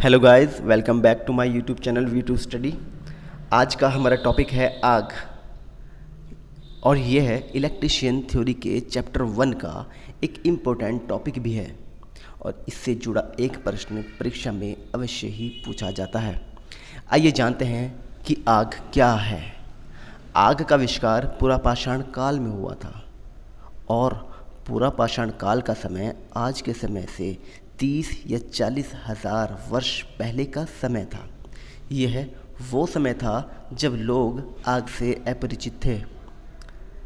Hello guys, welcome back to my YouTube channel we two study. आज का हमारा topic है आग और ये है इलेक्ट्रिशियन थ्योरी के चैप्टर 1 का एक इम्पोर्टेंट टॉपिक भी है और इससे जुड़ा एक प्रश्न परीक्षा में अवश्य ही पूछा जाता है। आइए जानते हैं कि आग क्या है। आग का आविष्कार पुरापाषाण काल में हुआ था और पुरापाषाण काल का समय आज के समय से 30 या 40 हज़ार वर्ष पहले का समय था। यह वो समय था जब लोग आग से अपरिचित थे,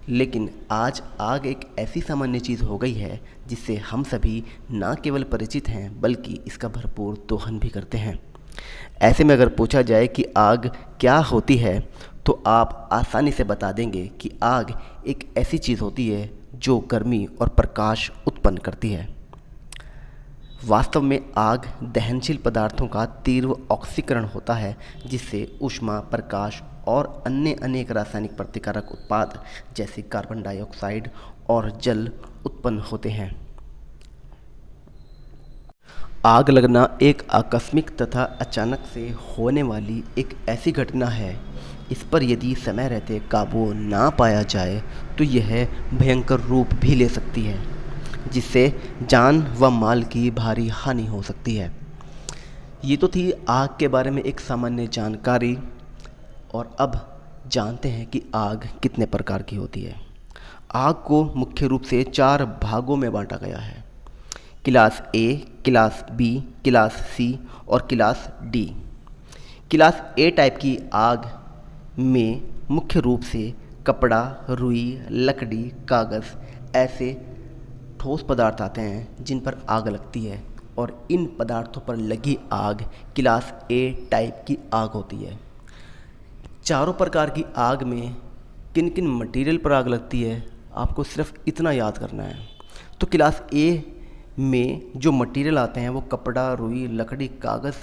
लेकिन आज आग एक ऐसी सामान्य चीज़ हो गई है जिससे हम सभी न केवल परिचित हैं बल्कि इसका भरपूर दोहन भी करते हैं। ऐसे में अगर पूछा जाए कि आग क्या होती है तो आप आसानी से बता देंगे कि आग एक ऐसी चीज़ होती है जो गर्मी और प्रकाश उत्पन्न करती है। वास्तव में आग दहनशील पदार्थों का तीव्र ऑक्सीकरण होता है जिससे ऊष्मा, प्रकाश और अन्य अनेक रासायनिक प्रतिकारक उत्पाद जैसे कार्बन डाइऑक्साइड और जल उत्पन्न होते हैं। आग लगना एक आकस्मिक तथा अचानक से होने वाली एक ऐसी घटना है। इस पर यदि समय रहते काबू ना पाया जाए तो यह भयंकर रूप भी ले सकती है, जिससे जान व माल की भारी हानि हो सकती है। ये तो थी आग के बारे में एक सामान्य जानकारी। और अब जानते हैं कि आग कितने प्रकार की होती है। आग को मुख्य रूप से 4 भागों में बांटा गया है: class A, class B, class C और class D. Class A type की आग में मुख्य रूप से कपड़ा, रुई, लकड़ी, कागज़ ऐसे ठोस पदार्थ आते हैं जिन पर आग लगती है और इन पदार्थों पर लगी आग क्लास ए टाइप की आग होती है। चारों प्रकार की आग में किन किन मटेरियल पर आग लगती है आपको सिर्फ इतना याद करना है। तो क्लास ए में जो मटेरियल आते हैं वो कपड़ा, रुई, लकड़ी, कागज़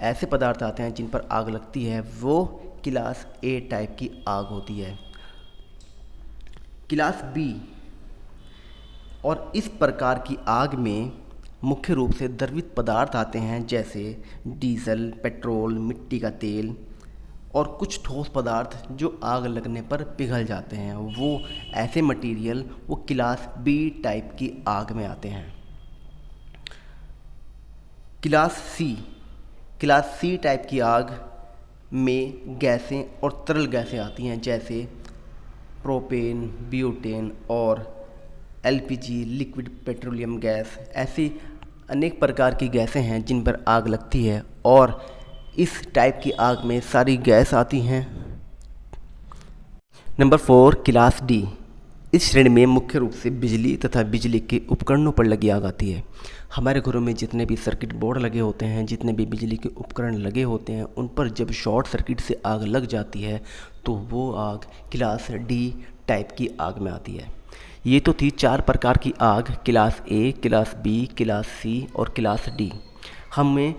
ऐसे पदार्थ आते हैं जिन पर आग लगती है, वो क्लास ए टाइप की आग होती है। क्लास बी और इस प्रकार की आग में मुख्य रूप से द्रवित पदार्थ आते हैं जैसे डीजल, पेट्रोल, मिट्टी का तेल और कुछ ठोस पदार्थ जो आग लगने पर पिघल जाते हैं। वो ऐसे मटेरियल वो क्लास बी टाइप की आग में आते हैं। क्लास सी टाइप की आग में गैसें और तरल गैसें आती हैं जैसे प्रोपेन, ब्यूटेन और एलपीजी, लिक्विड पेट्रोलियम गैस। ऐसी अनेक प्रकार की गैसें हैं जिन पर आग लगती है और इस टाइप की आग में सारी गैस आती हैं। Number 4, class D. इस श्रेणी में मुख्य रूप से बिजली तथा बिजली के उपकरणों पर लगी आग आती है। हमारे घरों में जितने भी सर्किट बोर्ड लगे होते हैं, जितने भी बिजली के उपकरण लगे होते हैं, उन पर जब शॉर्ट सर्किट से आग लग जाती है तो वो आग क्लास डी टाइप की आग में आती है। ये तो थी 4 प्रकार की आग: class A, class B, class C और क्लास डी। हमें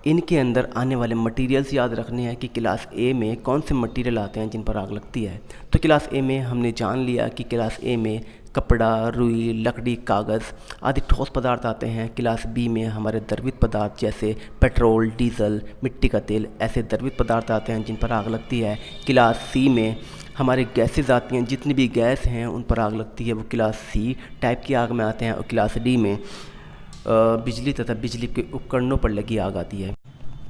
इनके अंदर आने वाले मटेरियल्स याद रखने हैं कि क्लास ए में कौन से मटेरियल आते हैं जिन पर आग लगती है। तो क्लास ए में हमने जान लिया कि क्लास ए में कपड़ा, रुई, लकड़ी, कागज़ आदि ठोस पदार्थ आते हैं। क्लास बी में हमारे द्रवित पदार्थ जैसे पेट्रोल, डीजल, मिट्टी का तेल ऐसे द्रवित पदार्थ आते हैं जिन पर आग लगती है। क्लास सी में हमारे गैसेज आती हैं, जितनी भी गैस हैं उन पर आग लगती है, वो क्लास सी टाइप की आग में आते हैं। और क्लास डी में बिजली तथा बिजली के उपकरणों पर लगी आग आती है।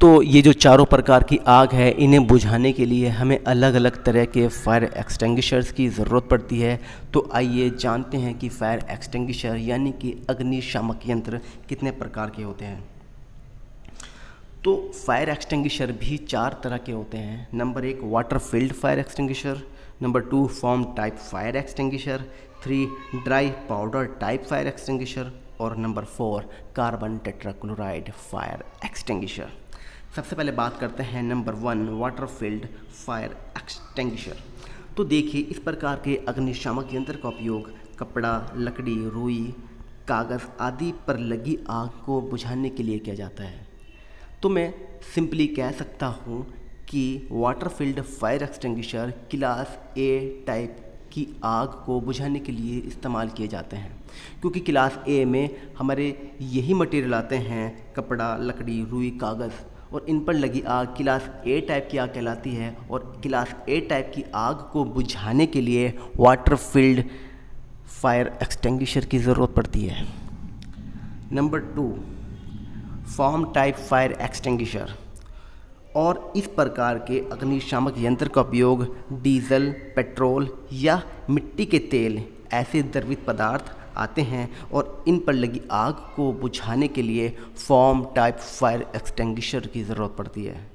तो ये जो चारों प्रकार की आग है, इन्हें बुझाने के लिए हमें अलग अलग तरह के फायर एक्सटिंग्विशर्स की ज़रूरत पड़ती है। तो आइए जानते हैं कि फायर एक्सटिंग्विशर यानी कि अग्निशामक यंत्र कितने प्रकार के होते हैं। तो फायर एक्सटिंग्विशर भी 4 तरह के होते हैं। Number 1, water field fire extinguisher. Number 2, foam type fire extinguisher. 3, dry powder type fire extinguisher. और number 4, carbon tetrachloride fire extinguisher. सबसे पहले बात करते हैं number 1, water field fire extinguisher. तो देखिए, इस प्रकार के अग्निशामक यंत्र का उपयोग कपड़ा, लकड़ी, रुई, कागज़ आदि पर लगी आग को बुझाने के लिए किया जाता है। तो मैं सिंपली कह सकता हूँ कि water field fire extinguisher class A type की आग को बुझाने के लिए इस्तेमाल किए जाते हैं। क्योंकि क्लास ए में हमारे यही मटेरियल आते हैं, कपड़ा, लकड़ी, रुई, कागज़, और इन पर लगी आग क्लास ए टाइप की आग कहलाती है। और क्लास ए टाइप की आग को बुझाने के लिए वाटर फील्ड फायर एक्सटिंग्विशर की ज़रूरत पड़ती है। Number 2, form type fire extinguisher. और इस प्रकार के अग्निशामक यंत्र का उपयोग डीजल, पेट्रोल या मिट्टी के तेल, ऐसे द्रवित पदार्थ आते हैं और इन पर लगी आग को बुझाने के लिए फॉर्म टाइप फायर एक्सटिंग्विशर की ज़रूरत पड़ती है।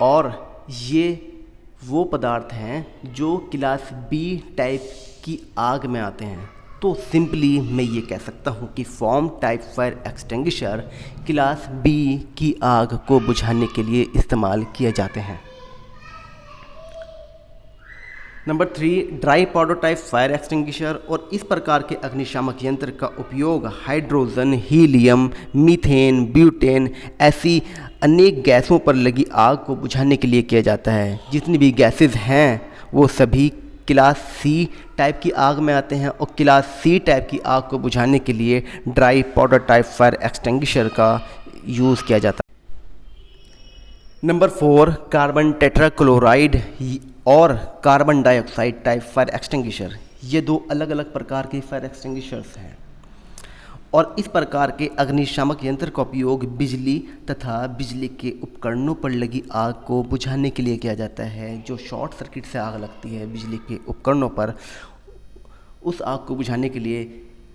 और ये वो पदार्थ हैं जो क्लास बी टाइप की आग में आते हैं। तो सिंपली मैं ये कह सकता हूँ कि foam type fire extinguisher class B की आग को बुझाने के लिए इस्तेमाल किए जाते हैं। Number 3, dry powder type fire extinguisher. और इस प्रकार के अग्निशामक यंत्र का उपयोग हाइड्रोजन, हीलियम, मीथेन, ब्यूटेन ऐसी अनेक गैसों पर लगी आग को बुझाने के लिए किया जाता है। जितनी भी गैसेस हैं वो सभी क्लास सी टाइप की आग में आते हैं और क्लास सी टाइप की आग को बुझाने के लिए dry powder type fire extinguisher का यूज़ किया जाता है। नंबर 4, कार्बन टेट्राक्लोराइड और carbon dioxide type fire extinguisher. ये 2 अलग अलग प्रकार के फायर एक्सटिंग्विशर्स हैं। और इस प्रकार के अग्निशामक यंत्र का उपयोग बिजली तथा बिजली के उपकरणों पर लगी आग को बुझाने के लिए किया जाता है। जो शॉर्ट सर्किट से आग लगती है बिजली के उपकरणों पर, उस आग को बुझाने के लिए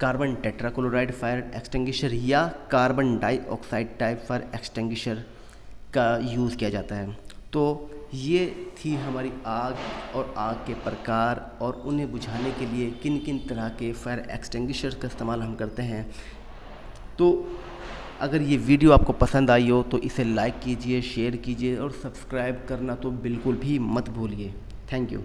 कार्बन टेट्राक्लोराइड फायर एक्सटिंग्विशर या carbon dioxide type fire extinguisher का यूज़ किया जाता है। तो ये थी हमारी आग और आग के प्रकार और उन्हें बुझाने के लिए किन किन तरह के फायर एक्सटिंग्विशर का इस्तेमाल हम करते हैं। तो अगर ये वीडियो आपको पसंद आई हो तो इसे लाइक कीजिए, शेयर कीजिए और सब्सक्राइब करना तो बिल्कुल भी मत भूलिए। Thank you.